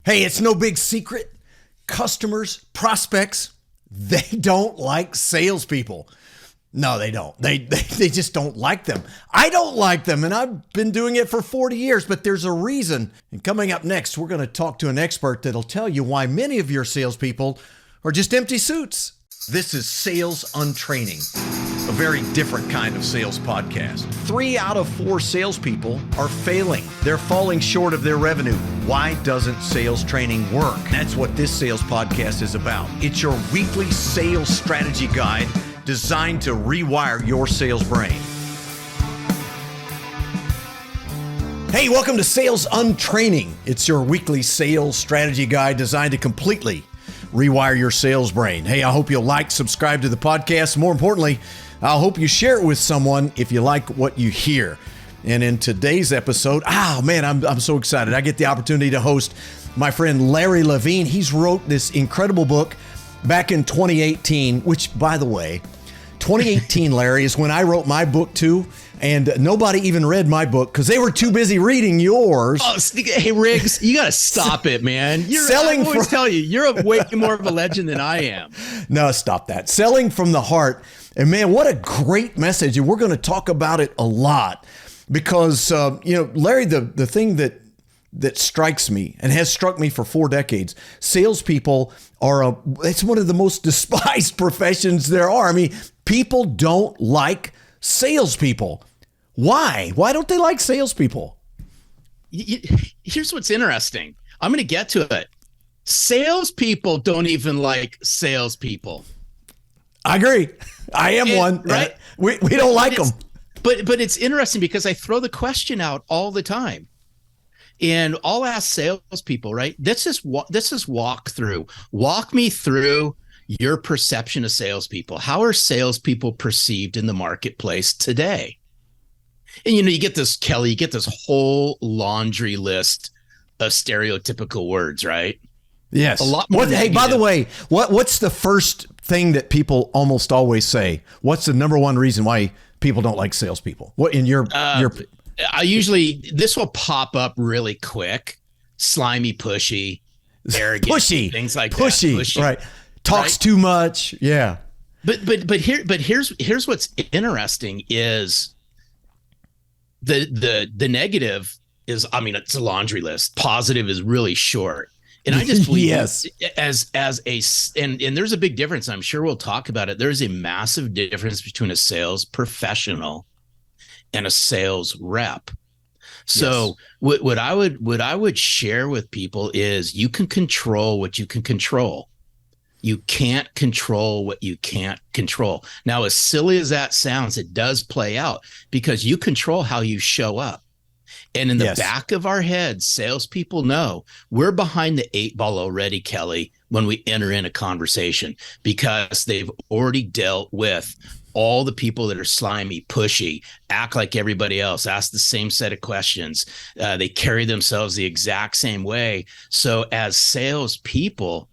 Hey, it's no big secret. Customers, prospects, they don't like salespeople. No, they don't. They just don't like them. I don't like them, and I've been doing it for 40 years, but there's a reason. And coming up next, we're going to talk to an expert that'll tell you why many of your salespeople are just empty suits. This is Sales Untraining, a very different kind of sales podcast. 3 out of 4 salespeople are failing. They're falling short of their revenue. Why doesn't sales training work? That's what this sales podcast is about. It's your weekly sales strategy guide designed to rewire your sales brain. Hey, welcome to Sales Untraining. It's your weekly sales strategy guide designed to completely rewire your sales brain. Hey, I hope you'll like, subscribe to the podcast. More importantly, I hope you share it with someone if you like what you hear. And in today's episode, I'm so excited. I get the opportunity to host my friend Larry Levine. He's wrote this incredible book back in 2018, which, by the way, 2018, Larry, is when I wrote my book too. And nobody even read my book because they were too busy reading yours. Oh, hey, Riggs, you got to stop it, man. I always tell you, you're way more of a legend than I am. No, stop that. Selling from the heart. And man, what a great message. And we're going to talk about it a lot because, Larry, the thing that strikes me and has struck me for 4 decades, salespeople it's one of the most despised professions there are. I mean, people don't like salespeople. Why? Why don't they like salespeople? Here's what's interesting. I'm going to get to it. Salespeople don't even like salespeople. I agree. I am one. Right? We don't like them. But it's interesting because I throw the question out all the time. And I'll ask salespeople, right? This is walk through. Walk me through your perception of salespeople. How are salespeople perceived in the marketplace today? And you get this, Kelly, you get this whole laundry list of stereotypical words, right? Yes. A lot more. Hey, by the way, what's the first thing that people almost always say? What's the number one reason why people don't like salespeople? What in your this will pop up really quick. Slimy, pushy, arrogant, pushy, things like pushy, that. Pushy, right? Talks too much. Yeah. But here's what's interesting is the negative is, it's a laundry list. Positive is really short. And I just believe yes. and there's a big difference. I'm sure we'll talk about it. There's a massive difference between a sales professional and a sales rep. So yes. what I would share with people is you can control what you can control. You can't control what you can't control. Now, as silly as that sounds, it does play out because you control how you show up. And in the back of our heads, salespeople know we're behind the 8 ball already, Kelly, when we enter in a conversation because they've already dealt with all the people that are slimy, pushy, act like everybody else, ask the same set of questions. They carry themselves the exact same way. So as salespeople,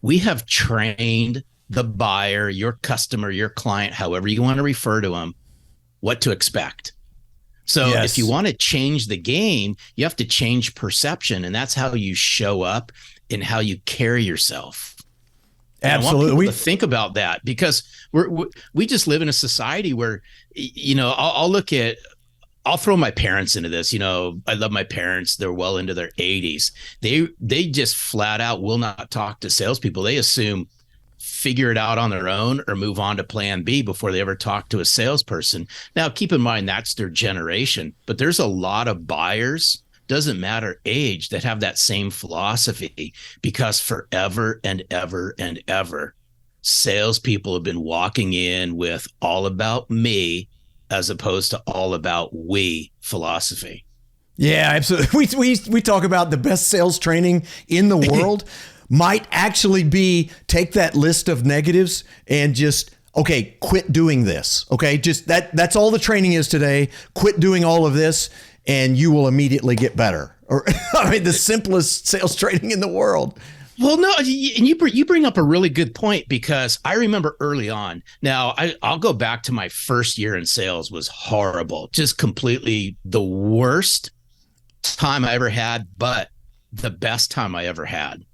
we have trained the buyer, your customer, your client, however you want to refer to them, what to expect. So if you want to change the game, you have to change perception. And that's how you show up and how you carry yourself. And absolutely. I want people to think about that because we just live in a society where, I'll throw my parents into this. I love my parents. They're well into their 80s. They just flat out will not talk to salespeople. They assume figure it out on their own or move on to plan B before they ever talk to a salesperson. Now, keep in mind, that's their generation, but there's a lot of buyers, doesn't matter age, that have that same philosophy because forever and ever and ever, salespeople have been walking in with all about me as opposed to all about we philosophy. Yeah, absolutely. We talk about the best sales training in the world might actually be take that list of negatives and just, okay, quit doing this. Okay, just that's all the training is today. Quit doing all of this and you will immediately get better. Or the simplest sales training in the world. Well, no, and you bring up a really good point because I remember early on. Now, I'll go back to my first year in sales was horrible, just completely the worst time I ever had. But the best time I ever had.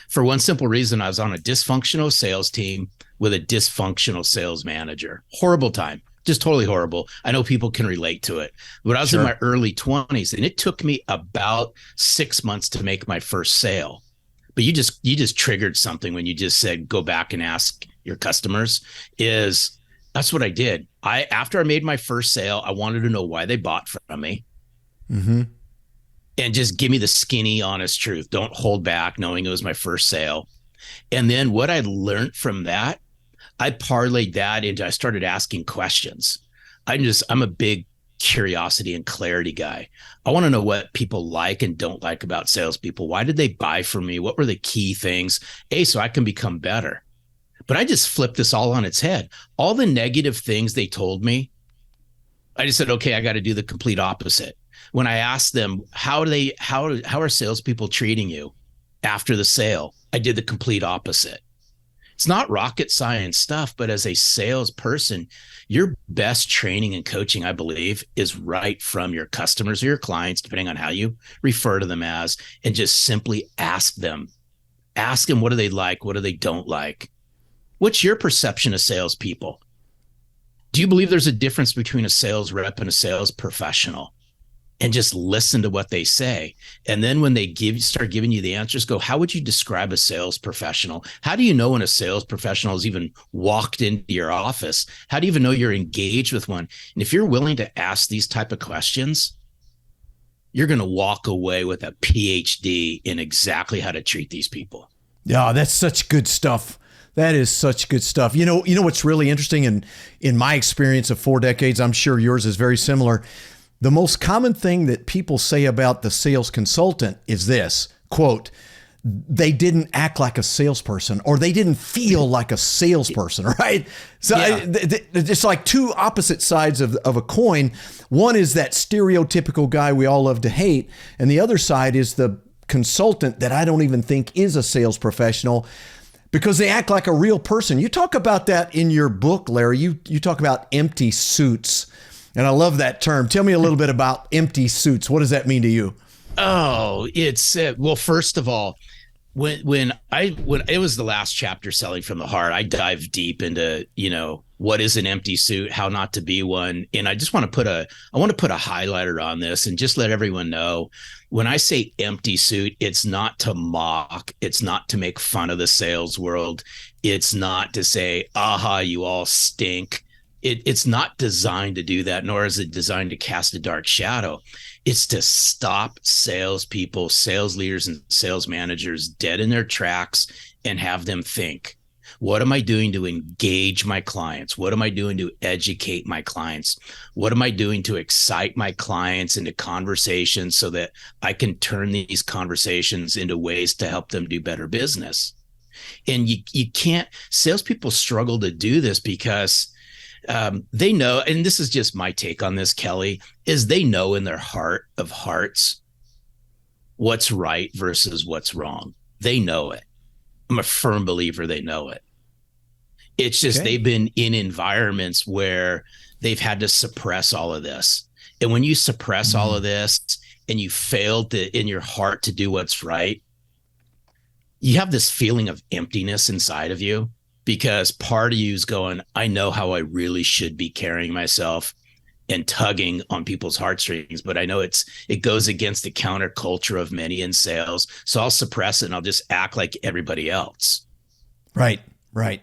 For one simple reason, I was on a dysfunctional sales team with a dysfunctional sales manager. Horrible time, just totally horrible. I know people can relate to it. But I was in my early 20s, and it took me about 6 months to make my first sale. But you just triggered something when you just said, go back and ask your customers. That's what I did. After I made my first sale, I wanted to know why they bought from me. Mm-hmm. And just give me the skinny, honest truth. Don't hold back, knowing it was my first sale. And then what I learned from that, I parlayed that into, I started asking questions. I'm a big curiosity and clarity guy. I want to know what people like and don't like about salespeople. Why did they buy from me? What were the key things? So I can become better. But I just flipped this all on its head. All the negative things they told me, I just said, okay, I got to do the complete opposite. When I asked them, how are salespeople treating you after the sale? I did the complete opposite. It's not rocket science stuff, but as a salesperson, your best training and coaching, I believe, is right from your customers or your clients, depending on how you refer to them as, and just simply ask them. Ask them, what do they like? What do they don't like? What's your perception of salespeople? Do you believe there's a difference between a sales rep and a sales professional? And just listen to what they say. And then when they start giving you the answers, go, how would you describe a sales professional? How do you know when a sales professional has even walked into your office? How do you even know you're engaged with one? And if you're willing to ask these type of questions, you're going to walk away with a PhD in exactly how to treat these people. Yeah, that's such good stuff. That is such good stuff. You know what's really interesting, and in my experience of 4 decades, I'm sure yours is very similar. The most common thing that people say about the sales consultant is this, quote, they didn't act like a salesperson, or they didn't feel like a salesperson, right? So it's like two opposite sides of a coin. One is that stereotypical guy we all love to hate, and the other side is the consultant that I don't even think is a sales professional, because they act like a real person. You talk about that in your book, Larry. You talk about empty suits. And I love that term. Tell me a little bit about empty suits. What does that mean to you? Oh, it's well, first of all, when it was the last chapter, Selling from the Heart, I dived deep into, what is an empty suit, how not to be one. And I just want to put a highlighter on this and just let everyone know, when I say empty suit, it's not to mock. It's not to make fun of the sales world. It's not to say, aha, you all stink. It's not designed to do that, nor is it designed to cast a dark shadow. It's to stop salespeople, sales leaders, and sales managers dead in their tracks and have them think, what am I doing to engage my clients? What am I doing to educate my clients? What am I doing to excite my clients into conversations so that I can turn these conversations into ways to help them do better business? And you can't, salespeople struggle to do this because they know, and this is just my take on this, Kelly, is they know in their heart of hearts what's right versus what's wrong. They know it. I'm a firm believer they know it. It's just they've been in environments where they've had to suppress all of this. And when you suppress all of this and you failed in your heart to do what's right, you have this feeling of emptiness inside of you. Because part of you is going, I know how I really should be carrying myself and tugging on people's heartstrings, but I know it goes against the counterculture of many in sales. So I'll suppress it and I'll just act like everybody else. Right. I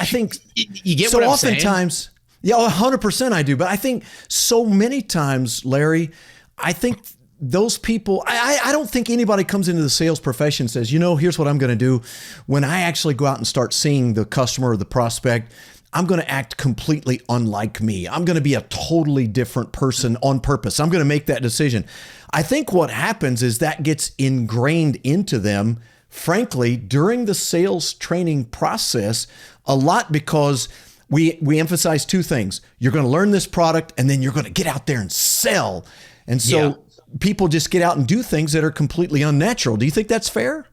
think you get so what I'm oftentimes, saying? Yeah, 100% I do. But I think so many times, Larry, I think those people, I don't think anybody comes into the sales profession and says, here's what I'm going to do. When I actually go out and start seeing the customer or the prospect, I'm going to act completely unlike me. I'm going to be a totally different person on purpose. I'm going to make that decision. I think what happens is that gets ingrained into them, frankly, during the sales training process a lot, because we emphasize two things. You're going to learn this product, and then you're going to get out there and sell. And so people just get out and do things that are completely unnatural. Do you think that's fair?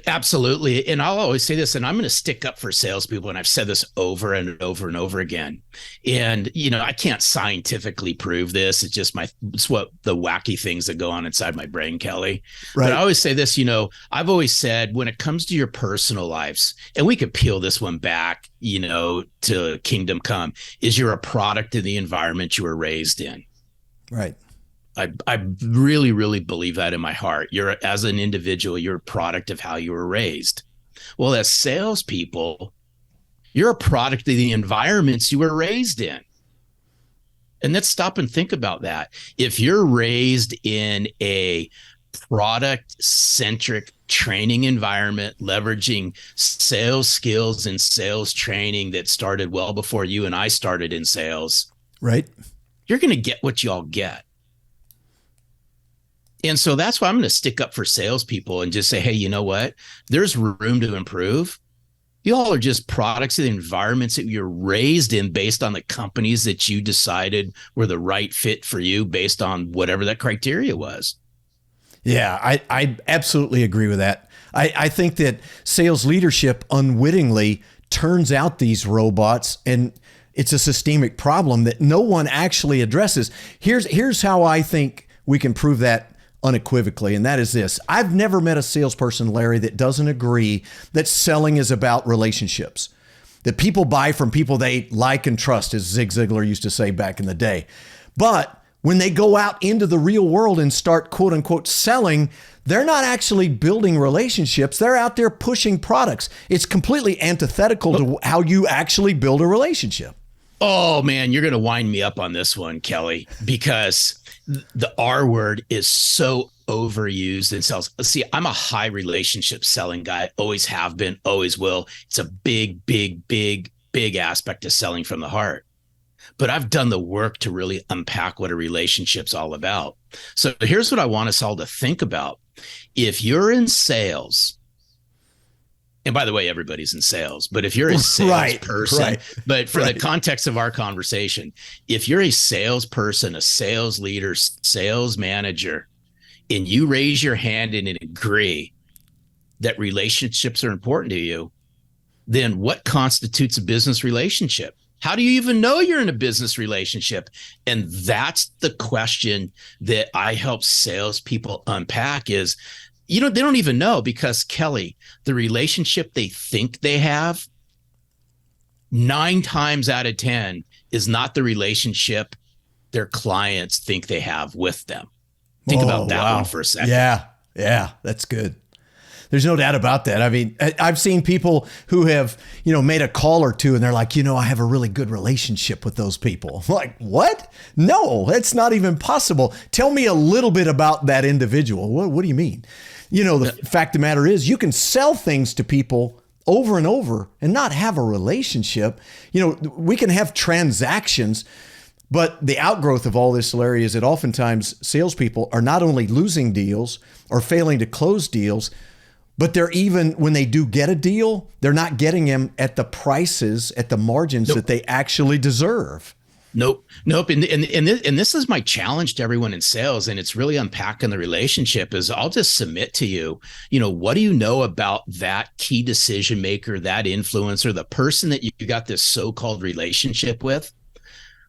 Absolutely. And I'll always say this, and I'm going to stick up for salespeople. And I've said this over and over and over again. And, I can't scientifically prove this. It's what the wacky things that go on inside my brain, Kelly. Right. But I always say this, I've always said when it comes to your personal lives, and we could peel this one back, to kingdom come, is you're a product of the environment you were raised in. Right. I really, really believe that in my heart. As an individual, you're a product of how you were raised. Well, as salespeople, you're a product of the environments you were raised in. And let's stop and think about that. If you're raised in a product-centric training environment, leveraging sales skills and sales training that started well before you and I started in sales, right? You're going to get what y'all get. And so that's why I'm going to stick up for salespeople and just say, hey, you know what? There's room to improve. You all are just products of the environments that you're raised in based on the companies that you decided were the right fit for you based on whatever that criteria was. Yeah, I absolutely agree with that. I think that sales leadership unwittingly turns out these robots, and it's a systemic problem that no one actually addresses. Here's how I think we can prove that unequivocally, and that is this. I've never met a salesperson, Larry, that doesn't agree that selling is about relationships, that people buy from people they like and trust, as Zig Ziglar used to say back in the day. But when they go out into the real world and start, quote unquote, selling, they're not actually building relationships. They're out there pushing products. It's completely antithetical to how you actually build a relationship. Oh, man, you're going to wind me up on this one, Kelly, because the R word is so overused in sales. See, I'm a high relationship selling guy, always have been, always will. It's a big, big, big, big aspect of selling from the heart. But I've done the work to really unpack what a relationship's all about. So here's what I want us all to think about. If you're in sales, and by the way, everybody's in sales, but if you're a salesperson, right. But for the context of our conversation, if you're a salesperson, a sales leader, sales manager, and you raise your hand and agree that relationships are important to you, then what constitutes a business relationship? How do you even know you're in a business relationship? And that's the question that I help salespeople unpack is, they don't even know, because Kelly, the relationship they think they have, 9 times out of 10 is not the relationship their clients think they have with them. Think about that one for a second. Yeah, that's good. There's no doubt about that. I mean, I've seen people who have, made a call or two and they're like, I have a really good relationship with those people. I'm like, what? No, that's not even possible. Tell me a little bit about that individual. What do you mean? The fact of the matter is you can sell things to people over and over and not have a relationship. We can have transactions, but the outgrowth of all this, Larry, is that oftentimes salespeople are not only losing deals or failing to close deals, but they're even, when they do get a deal, they're not getting them at the prices, at the margins that they actually deserve. Nope. And this is my challenge to everyone in sales, and it's really unpacking the relationship. Is I'll just submit to you, what do you know about that key decision maker, that influencer, the person that you got this so-called relationship with?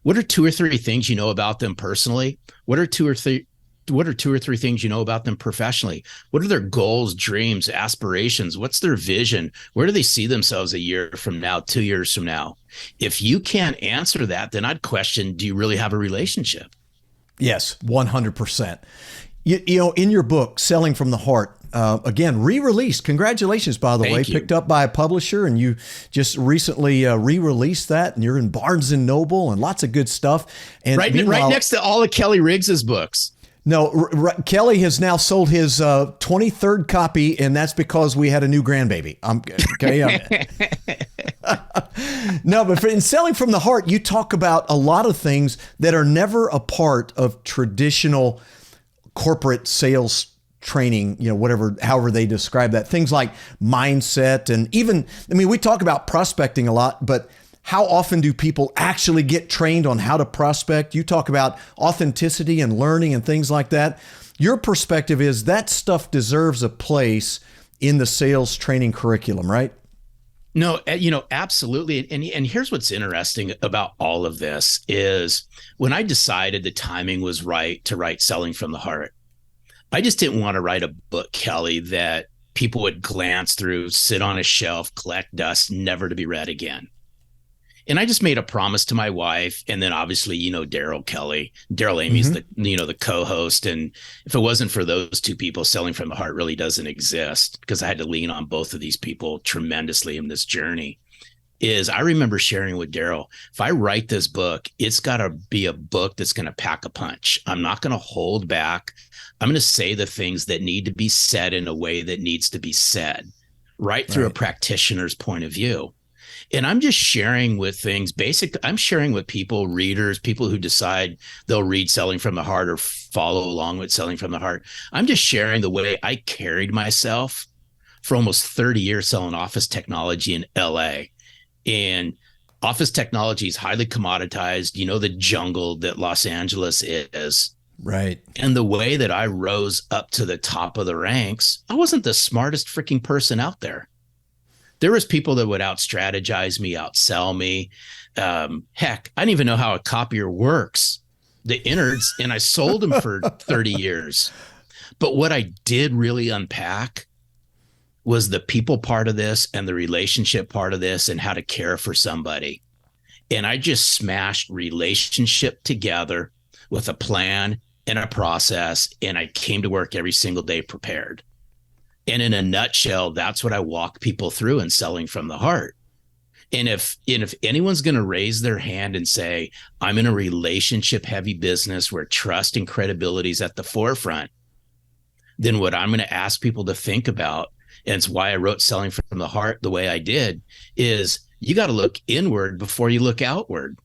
What are 2 or 3 things you know about them personally? What are two or three things you know about them professionally? What are their goals, dreams, aspirations? What's their vision? Where do they see themselves a year from now, 2 years from now? If you can't answer that, then I'd question, do you really have a relationship? Yes, 100%. In your book, Selling from the Heart, again, re-released. Congratulations, by the way. Picked up by a publisher, and you just recently re-released that, and you're in Barnes & Noble and lots of good stuff. And right next to all of Kelly Riggs's books. No, Kelly has now sold his 23rd copy, and that's because we had a new grandbaby. No, but in Selling from the Heart, you talk about a lot of things that are never a part of traditional corporate sales training, however they describe that. Things like mindset, and even, we talk about prospecting a lot, but how often do people actually get trained on how to prospect? You talk about authenticity and learning and things like that. Your perspective is that stuff deserves a place in the sales training curriculum, right? No, absolutely. And here's what's interesting about all of this is when I decided the timing was right to write Selling from the Heart, I just didn't want to write a book, Kelly, that people would glance through, sit on a shelf, collect dust, never to be read again. And I just made a promise to my wife. And then obviously, Daryl Amy's the co-host. And if it wasn't for those two people, Selling from the Heart really doesn't exist, because I had to lean on both of these people tremendously in this journey. I remember sharing with Daryl, if I write this book, it's got to be a book that's going to pack a punch. I'm not going to hold back. I'm going to say the things that need to be said in a way that needs to be said, right through a practitioner's point of view. And I'm just sharing with things I'm sharing with people, readers, people who decide they'll read Selling from the Heart or follow along with Selling from the Heart. I'm just sharing the way I carried myself for almost 30 years selling office technology in LA. And office technology is highly commoditized, the jungle that Los Angeles is. Right. And the way that I rose up to the top of the ranks, I wasn't the smartest freaking person out there. There was people that would out-strategize me, outsell me. Heck, I didn't even know how a copier works, the innards, and I sold them for 30 years. But what I did really unpack was the people part of this and the relationship part of this and how to care for somebody. And I just smashed relationship together with a plan and a process, and I came to work every single day prepared. And in a nutshell, that's what I walk people through in Selling from the Heart. And if anyone's going to raise their hand and say, I'm in a relationship heavy business where trust and credibility is at the forefront, then what I'm going to ask people to think about, and it's why I wrote Selling from the Heart the way I did, is you got to look inward before you look outward.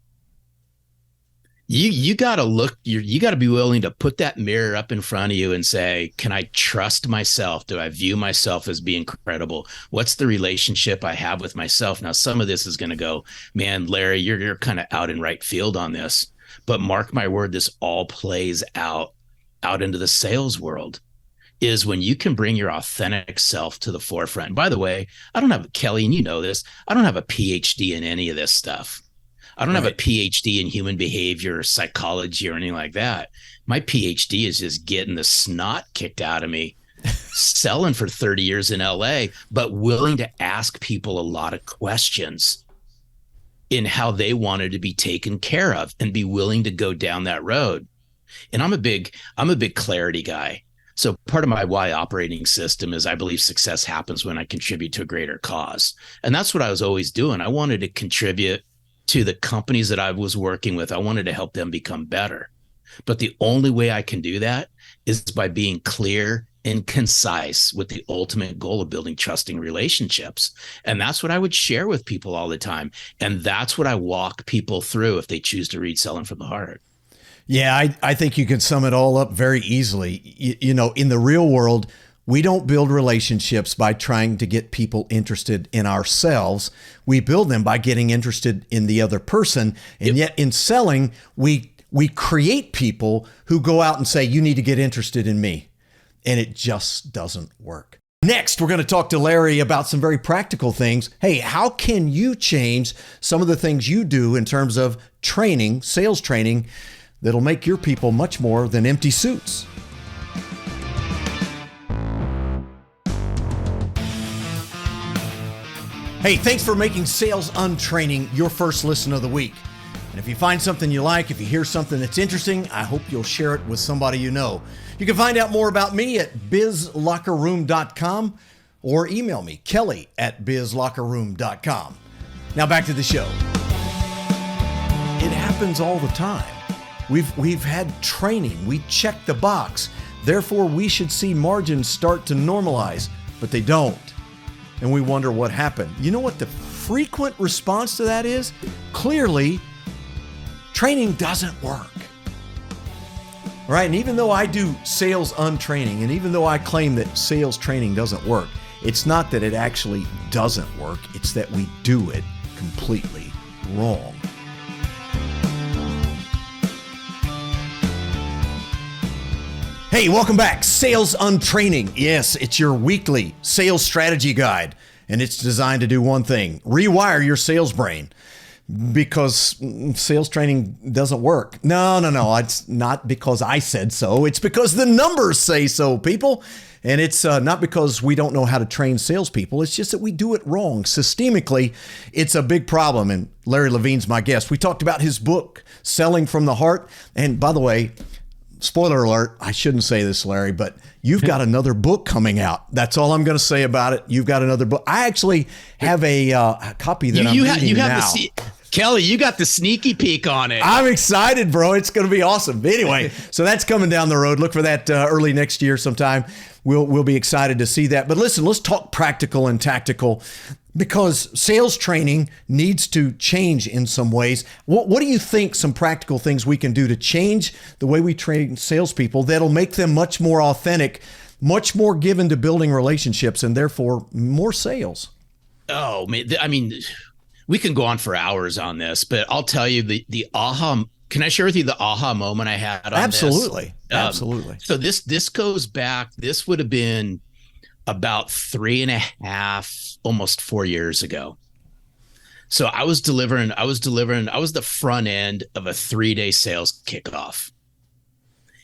You got to look, you got to be willing to put that mirror up in front of you and say, can I trust myself? Do I view myself as being credible? What's the relationship I have with myself? Now, some of this is going to go, man, Larry, you're kind of out in right field on this, but mark my word, this all plays out into the sales world, is when you can bring your authentic self to the forefront. And by the way, I don't have, Kelly, and you know this, I don't have a PhD in any of this stuff. I don't have a PhD in human behavior or psychology or anything like that. My PhD is just getting the snot kicked out of me, selling for 30 years in LA, but willing to ask people a lot of questions in how they wanted to be taken care of and be willing to go down that road. And I'm a big clarity guy. So part of my why operating system is I believe success happens when I contribute to a greater cause. And that's what I was always doing. I wanted to contribute to the companies that I was working with. I wanted to help them become better. But the only way I can do that is by being clear and concise with the ultimate goal of building trusting relationships. And that's what I would share with people all the time. And that's what I walk people through if they choose to read Selling from the Heart. Yeah, I think you can sum it all up very easily. In the real world, we don't build relationships by trying to get people interested in ourselves. We build them by getting interested in the other person. And yet in selling, we create people who go out and say, you need to get interested in me. And it just doesn't work. Next, we're going to talk to Larry about some very practical things. Hey, how can you change some of the things you do in terms of training, sales training, that'll make your people much more than empty suits? Hey, thanks for making Sales Untraining your first listen of the week. And if you find something you like, if you hear something that's interesting, I hope you'll share it with somebody you know. You can find out more about me at bizlockerroom.com or email me, kelly@bizlockerroom.com. Now back to the show. It happens all the time. We've had training. We check the box. Therefore, we should see margins start to normalize, but they don't. And we wonder what happened. You know what the frequent response to that is? Clearly, training doesn't work. All right, and even though I do sales untraining, and even though I claim that sales training doesn't work, it's not that it actually doesn't work. It's that we do it completely wrong. Hey, welcome back. Sales Untraining. Yes, it's your weekly sales strategy guide, and it's designed to do one thing: rewire your sales brain. Because sales training doesn't work. No. It's not because I said so. It's because the numbers say so, people. And it's not because we don't know how to train salespeople. It's just that we do it wrong. Systemically, it's a big problem. And Larry Levine's my guest. We talked about his book, Selling from the Heart. And by the way, spoiler alert, I shouldn't say this, Larry, but you've got another book coming out. That's all I'm going to say about it. You've got another book. I actually have a copy that I'm reading now. Kelly, you got the sneaky peek on it. I'm excited, bro. It's going to be awesome. Anyway, so that's coming down the road. Look for that early next year sometime. We'll be excited to see that. But listen, let's talk practical and tactical, because sales training needs to change in some ways. What do you think some practical things we can do to change the way we train salespeople that'll make them much more authentic, much more given to building relationships, and therefore more sales? Oh, man. I mean, we can go on for hours on this, but I'll tell you the aha. Can I share with you the aha moment I had on Absolutely. this? Absolutely. So this goes back. This would have been about 3.5, almost 4 years ago. So I was the front end of a 3-day sales kickoff.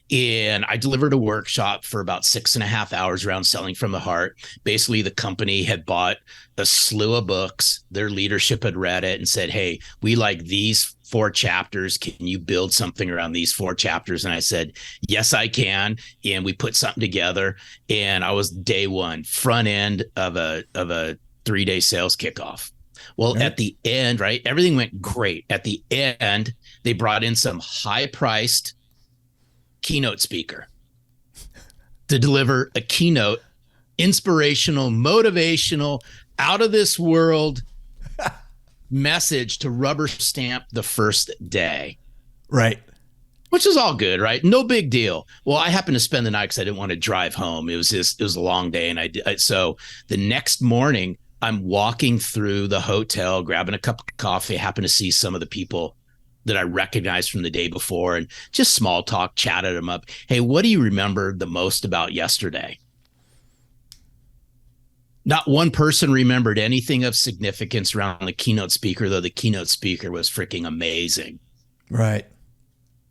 And I delivered a workshop for about 6.5 hours around selling from the heart. Basically, the company had bought a slew of books. Their leadership had read it and said, hey, we like these 4 chapters. Can you build something around these 4 chapters? And I said, yes, I can. And we put something together. And I was day one, front end of a 3-day sales kickoff. Well, At the end, right, everything went great. At the end, they brought in some high-priced keynote speaker to deliver a keynote, inspirational, motivational, out of this world message to rubber stamp the first day. Right. Which is all good, right? No big deal. Well, I happened to spend the night because I didn't want to drive home. It was a long day. And so the next morning I'm walking through the hotel, grabbing a cup of coffee, happen to see some of the people that I recognized from the day before, and just small talk, chatted them up. Hey, what do you remember the most about yesterday? Not one person remembered anything of significance around the keynote speaker, though the keynote speaker was freaking amazing. Right.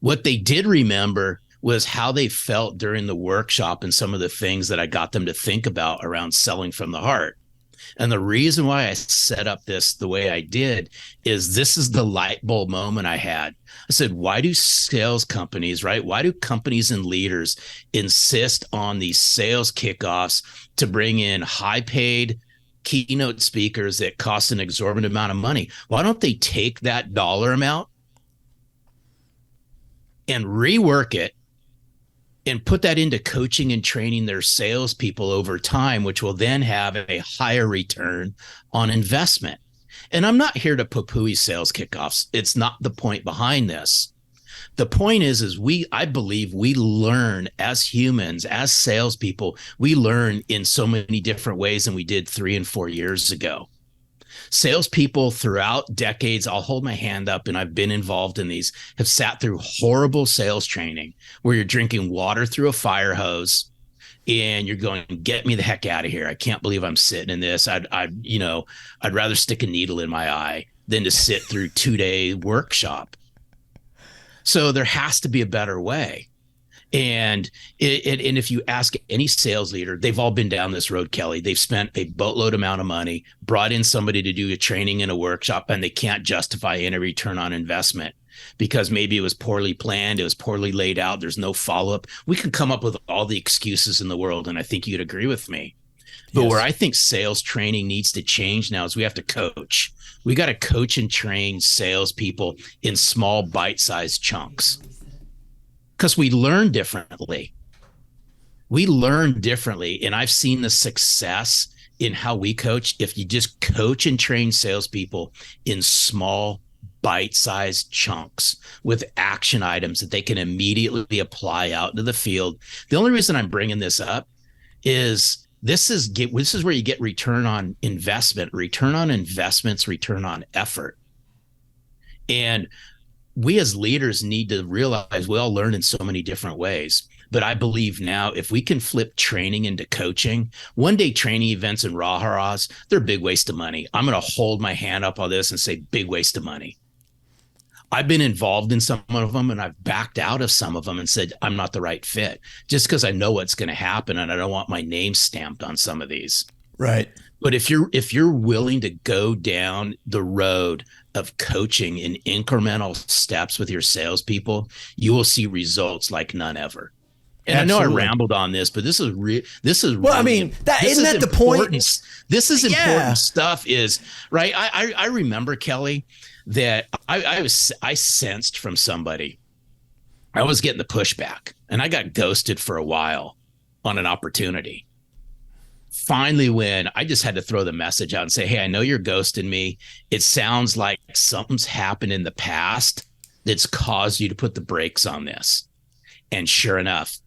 What they did remember was how they felt during the workshop and some of the things that I got them to think about around selling from the heart. And the reason why I set up this the way I did is this is the light bulb moment I had. I said, why do sales companies, right? Why do companies and leaders insist on these sales kickoffs to bring in high paid keynote speakers that cost an exorbitant amount of money? Why don't they take that dollar amount and rework it and put that into coaching and training their salespeople over time, which will then have a higher return on investment? And I'm not here to poo-poo sales kickoffs. It's not the point behind this. The point is I believe we learn as humans, as salespeople, we learn in so many different ways than we did 3 and 4 years ago. Salespeople throughout decades, I'll hold my hand up, and I've been involved in these, have sat through horrible sales training where you're drinking water through a fire hose and you're going, get me the heck out of here. I can't believe I'm sitting in this. I'd rather stick a needle in my eye than to sit through 2-day workshop. So there has to be a better way. And if you ask any sales leader, they've all been down this road, Kelly. They've spent a boatload amount of money, brought in somebody to do a training in a workshop, and they can't justify any return on investment because maybe it was poorly planned, it was poorly laid out, there's no follow-up. We can come up with all the excuses in the world, and I think you'd agree with me. But yes, where I think sales training needs to change now is we have to coach. We got to coach and train salespeople in small bite-sized chunks. Because we learn differently. And I've seen the success in how we coach. If you just coach and train salespeople in small, bite-sized chunks with action items that they can immediately apply out into the field. The only reason I'm bringing this up is this is where you get return on investment, return on investments, return on effort. And we as leaders need to realize we all learn in so many different ways. But I believe now if we can flip training into coaching, one day training events and rah-rahs, they're a big waste of money. I'm going to hold my hand up on this and say big waste of money. I've been involved in some of them and I've backed out of some of them and said, I'm not the right fit just because I know what's going to happen and I don't want my name stamped on some of these. Right. But if you're willing to go down the road of coaching in incremental steps with your salespeople, you will see results like none ever. And Absolutely. I know I rambled on this, but this is well, I mean, isn't that the point? This is important stuff. Is right. I remember, Kelly, that I sensed from somebody. I was getting the pushback, and I got ghosted for a while on an opportunity. Finally, when I just had to throw the message out and say, hey, I know you're ghosting me. It sounds like something's happened in the past that's caused you to put the brakes on this. And sure enough,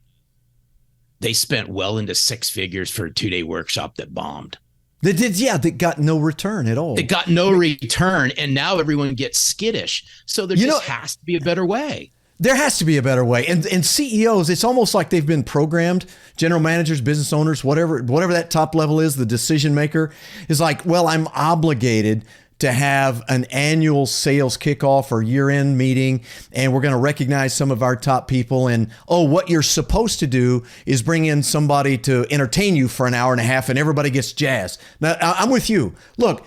they spent well into six figures for a 2-day workshop that bombed. They did, yeah. They got no return at all. It got no return, and now everyone gets skittish. So there just has to be a better way. There has to be a better way. And CEOs, it's almost like they've been programmed. General managers, business owners, whatever that top level is, the decision maker is like, well, I'm obligated to have an annual sales kickoff or year-end meeting, and we're going to recognize some of our top people. And, what you're supposed to do is bring in somebody to entertain you for an hour and a half, and everybody gets jazzed. Now, I'm with you. Look,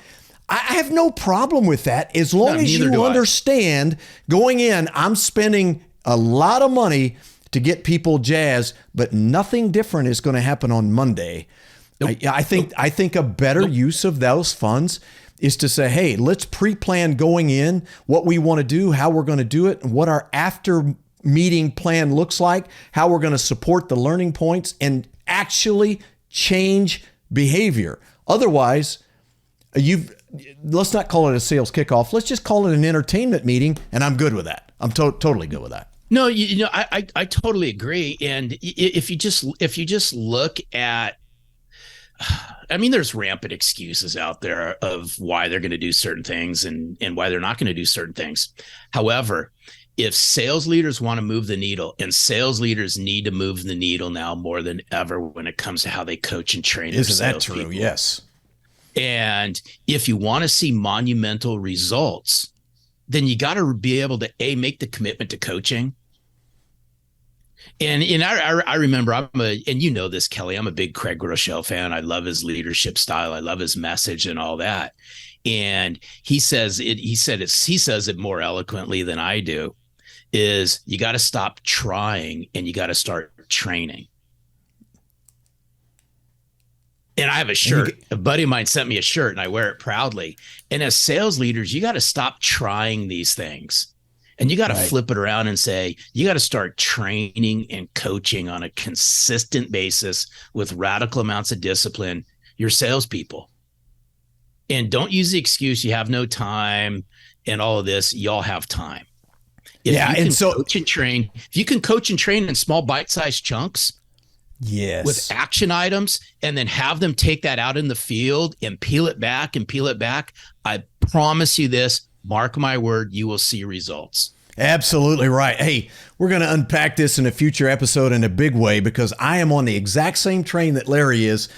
I have no problem with that as long as you understand going in, I'm spending a lot of money to get people jazzed, but nothing different is going to happen on Monday. Nope. I think a better use of those funds is to say, hey, let's pre-plan going in what we want to do, how we're going to do it, and what our after meeting plan looks like, how we're going to support the learning points and actually change behavior. Otherwise, let's not call it a sales kickoff. Let's just call it an entertainment meeting, and I'm good with that. I'm totally good with that. No, I totally agree. And if you just look at, I mean, there's rampant excuses out there of why they're going to do certain things and why they're not going to do certain things. However, if sales leaders want to move the needle, and sales leaders need to move the needle now more than ever when it comes to how they coach and train their salespeople. Isn't that true? Yes. And if you want to see monumental results, then you got to be able to make the commitment to coaching. And I remember and you know this, Kelly, I'm a big Craig Groeschel fan. I love his leadership style. I love his message and all that. And he says it more eloquently than I do, is you got to stop trying and you got to start training. And I have a shirt. A buddy of mine sent me a shirt and I wear it proudly. And as sales leaders, you got to stop trying these things. And you got to flip it around and say, you got to start training and coaching on a consistent basis with radical amounts of discipline, your salespeople. And don't use the excuse you have no time and all of this. Y'all have time. Coach and train. If you can coach and train in small bite-sized chunks, yes, with action items, and then have them take that out in the field and peel it back, I promise you this, mark my word, you will see results. Absolutely right. Hey, we're going to unpack this in a future episode in a big way because I am on the exact same train that Larry is.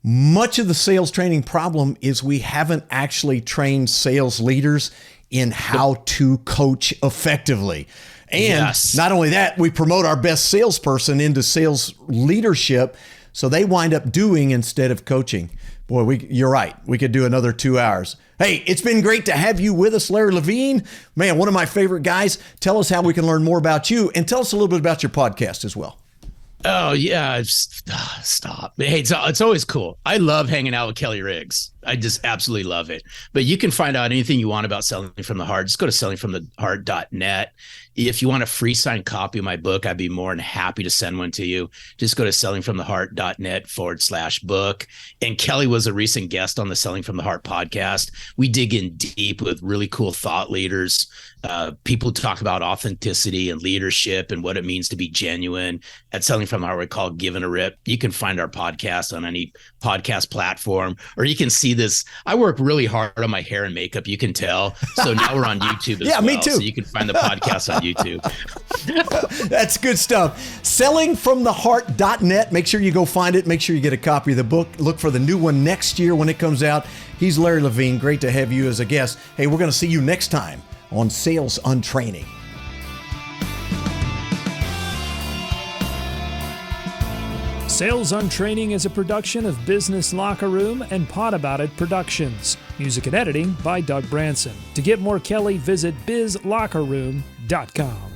Much of the sales training problem is we haven't actually trained sales leaders in how to coach effectively. And not only that, we promote our best salesperson into sales leadership, so they wind up doing instead of coaching. Boy, you're right. We could do another 2 hours. Hey, it's been great to have you with us, Larry Levine. Man, one of my favorite guys. Tell us how we can learn more about you, and tell us a little bit about your podcast as well. Oh, yeah. Stop. Hey, it's always cool. I love hanging out with Kelly Riggs. I just absolutely love it. But you can find out anything you want about Selling from the Heart. Just go to sellingfromtheheart.net. If you want a free signed copy of my book, I'd be more than happy to send one to you. Just go to sellingfromtheheart.net/book. And Kelly was a recent guest on the Selling from the Heart podcast. We dig in deep with really cool thought leaders, people talk about authenticity and leadership and what it means to be genuine. At Selling from the Heart, we call Giving a Rip. You can find our podcast on any podcast platform, or you can see see this. I work really hard on my hair and makeup. You can tell. So now we're on YouTube as yeah, well. Me too. So you can find the podcast on YouTube. That's good stuff. Sellingfromtheheart.net. Make sure you go find it. Make sure you get a copy of the book. Look for the new one next year when it comes out. He's Larry Levine. Great to have you as a guest. Hey, we're going to see you next time on Sales Untraining. Sales Untraining is a production of Business Locker Room and Pod About It Productions. Music and editing by Doug Branson. To get more Kelly, visit bizlockerroom.com.